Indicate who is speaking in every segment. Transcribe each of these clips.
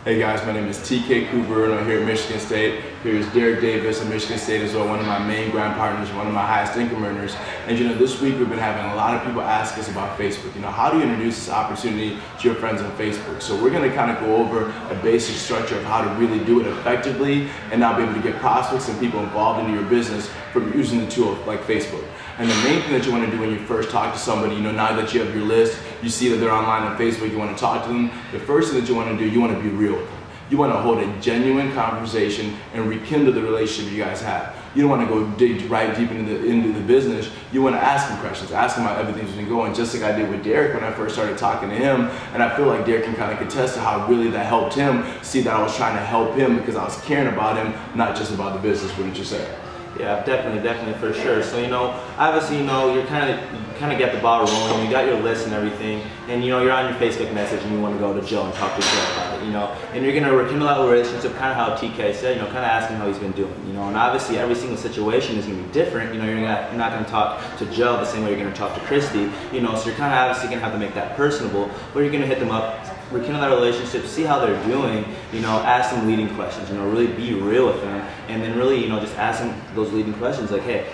Speaker 1: Hey guys, my name is TK Kubvoruno here at Michigan State. Here's Derek Davis at Michigan State as well, one of my main grind partners, one of my highest income earners. And this week we've been having a lot of people ask us about Facebook. How do you introduce this opportunity to your friends on Facebook? So we're gonna kind of go over a basic structure of how to really do it effectively and now be able to get prospects and people involved into your business from using the tool like Facebook. And the main thing that you want to do when you first talk to somebody, now that you have your list, you see that they're online on Facebook, you want to talk to them, the first thing that you want to do, you want to be real with them. You want to hold a genuine conversation and rekindle the relationship you guys have. You don't want to go dig right deep into the business. You want to ask them questions, ask them how everything's been going, just like I did with Derek when I first started talking to him. And I feel like Derek can kind of contest to how really that helped him see that I was trying to help him because I was caring about him, not just about the business. Wouldn't you say?
Speaker 2: Yeah, definitely for sure. So obviously you're kind of get the ball rolling. You got your list and everything, and you're on your Facebook message and you want to go to Joe and talk to Joe about it. And you're gonna rekindle that relationship, kind of how TK said. Kind of ask him how he's been doing. And obviously every single situation is gonna be different. You're not gonna talk to Joe the same way you're gonna talk to Christy. So you're kind of obviously gonna have to make that personable, but you're gonna hit them up, rekindle that relationship, see how they're doing, ask them leading questions, really be real with them, and then really, just ask them those leading questions like, hey,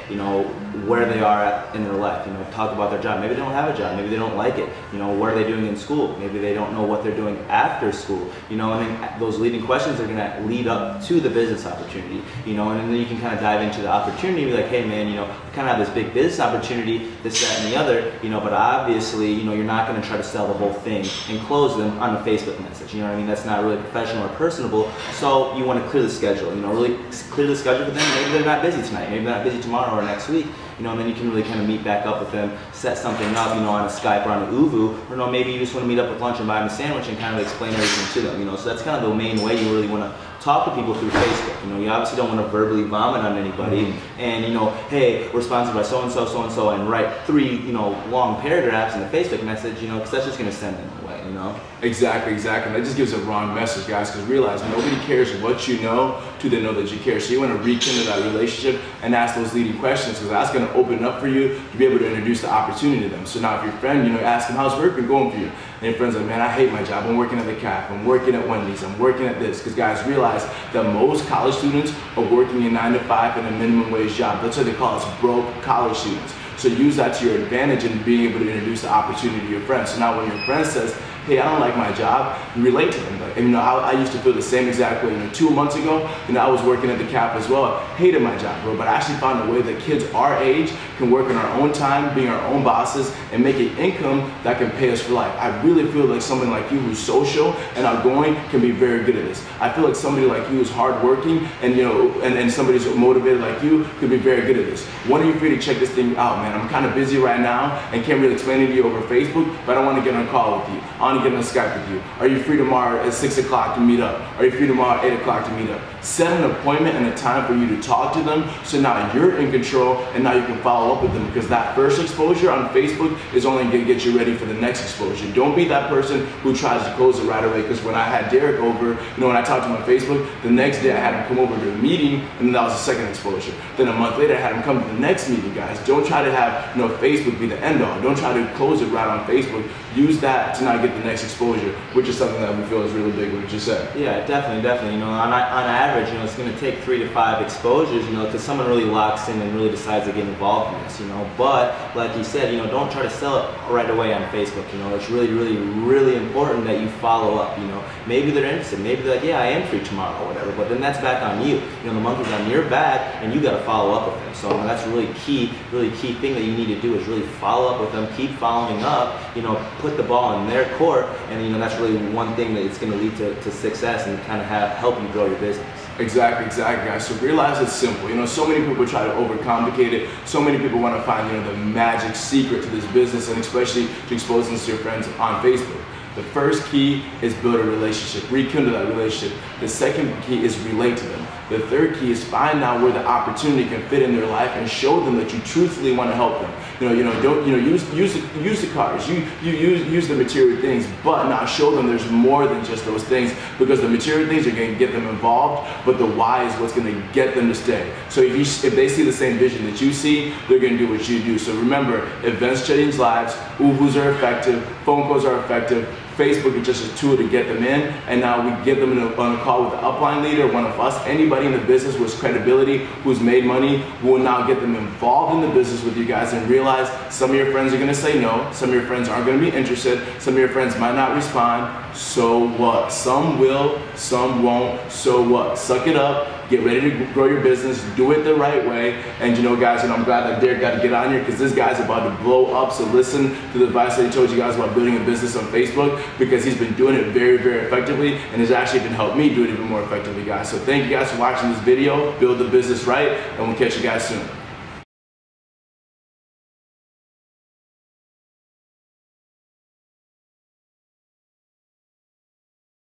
Speaker 2: where they are at in their life, talk about their job. Maybe they don't have a job, maybe they don't like it, what are they doing in school, maybe they don't know what they're doing after school, and then those leading questions are gonna lead up to the business opportunity, and then you can kind of dive into the opportunity, be like, hey man, I kind of have this big business opportunity, this, that, and the other, but obviously, you're not gonna try to sell the whole thing and close them on a Facebook message, that's not really professional or personable, so you want to clear the schedule, really clear the schedule for them. Maybe they're not busy tonight, maybe they're not busy tomorrow or next week, and then you can really kind of meet back up with them, set something up, on a Skype or on a Uvu, or maybe you just want to meet up with lunch and buy them a sandwich and kind of explain everything to them, so that's kind of the main way you really want to talk to people through Facebook. You obviously don't want to verbally vomit on anybody, and hey, we're sponsored by so-and-so, and write 3, long paragraphs in a Facebook message, because that's just going to send them away,
Speaker 1: Exactly. That just gives a wrong message, guys, because realize nobody cares what you know till they know that you care. So you want to rekindle that relationship and ask those leading questions, because that's going to open up for you to be able to introduce the opportunity to them. So now if your friend, ask them, how's work been going for you? And your friend's like, man, I hate my job. I'm working at the CAF. I'm working at Wendy's. I'm working at this. Because guys, realize that most college students are working a 9 to 5 and a minimum wage job. That's what they call us, broke college students. So use that to your advantage in being able to introduce the opportunity to your friends. So now when your friend says, hey, I don't like my job, you relate to them. And I used to feel the same exact way. 2 months ago, I was working at the CAP as well. Hated my job, bro, but I actually found a way that kids our age can work in our own time, being our own bosses, and make an income that can pay us for life. I really feel like someone like you who's social and outgoing can be very good at this. I feel like somebody like you who's hardworking and and somebody who's motivated like you could be very good at this. When are you free to check this thing out, man? I'm kind of busy right now and can't really explain it to you over Facebook, but I want to get on a call with you. I want to get on Skype with you. Are you free tomorrow at 6 o'clock to meet up? Are you free tomorrow at 8 o'clock to meet up? Set an appointment and a time for you to talk to them, so now you're in control and now you can follow up with them, because that first exposure on Facebook is only going to get you ready for the next exposure. Don't be that person who tries to close it right away, because when I had Derek over, when I talked to him on Facebook, the next day I had him come over to a meeting, and then that was the second exposure. Then a month later I had him come to the next meeting, guys. Don't try to have Facebook be the end all. Don't try to close it right on Facebook. Use that to not get the next exposure, which is something that we feel is really big, what you just said.
Speaker 2: Yeah, definitely. On average, it's going to take 3 to 5 exposures, because someone really locks in and really decides to get involved in this, But like you said, don't try to sell it right away on Facebook. It's really important that you follow up. Maybe they're interested. Maybe they're like, yeah, I am free tomorrow or whatever. But then that's back on you. The monkey's on your back, and you got to follow up with them. So that's a really key thing that you need to do is really follow up with them. Keep following up. Put the ball in their court, and that's really one thing that it's going to lead to success and kind of help you grow your business.
Speaker 1: Exactly, guys. So realize it's simple. So many people try to overcomplicate it. So many people want to find, the magic secret to this business, and especially to expose this to your friends on Facebook. The first key is build a relationship, rekindle that relationship. The second key is relate to them. The third key is find out where the opportunity can fit in their life and show them that you truthfully want to help them. Don't use the cars, use the material things, but now show them there's more than just those things, because the material things are going to get them involved, but the why is what's going to get them to stay. So if they see the same vision that you see, they're going to do what you do. So remember, events change lives, Uvus are effective, phone calls are effective, Facebook is just a tool to get them in, and now we get them on a call with the upline leader, one of us, anybody in the business who has credibility, who's made money, who will now get them involved in the business with you guys and realize some of your friends are gonna say no, some of your friends aren't gonna be interested, some of your friends might not respond, so what? Some will, some won't, so what? Suck it up. Get ready to grow your business, do it the right way. And you know, guys, and I'm glad that Derek got to get on here because this guy's about to blow up. So listen to the advice that he told you guys about building a business on Facebook, because he's been doing it very, very effectively, and has actually been helping me do it even more effectively, guys. So thank you guys for watching this video. Build the business right, and we'll catch you guys soon.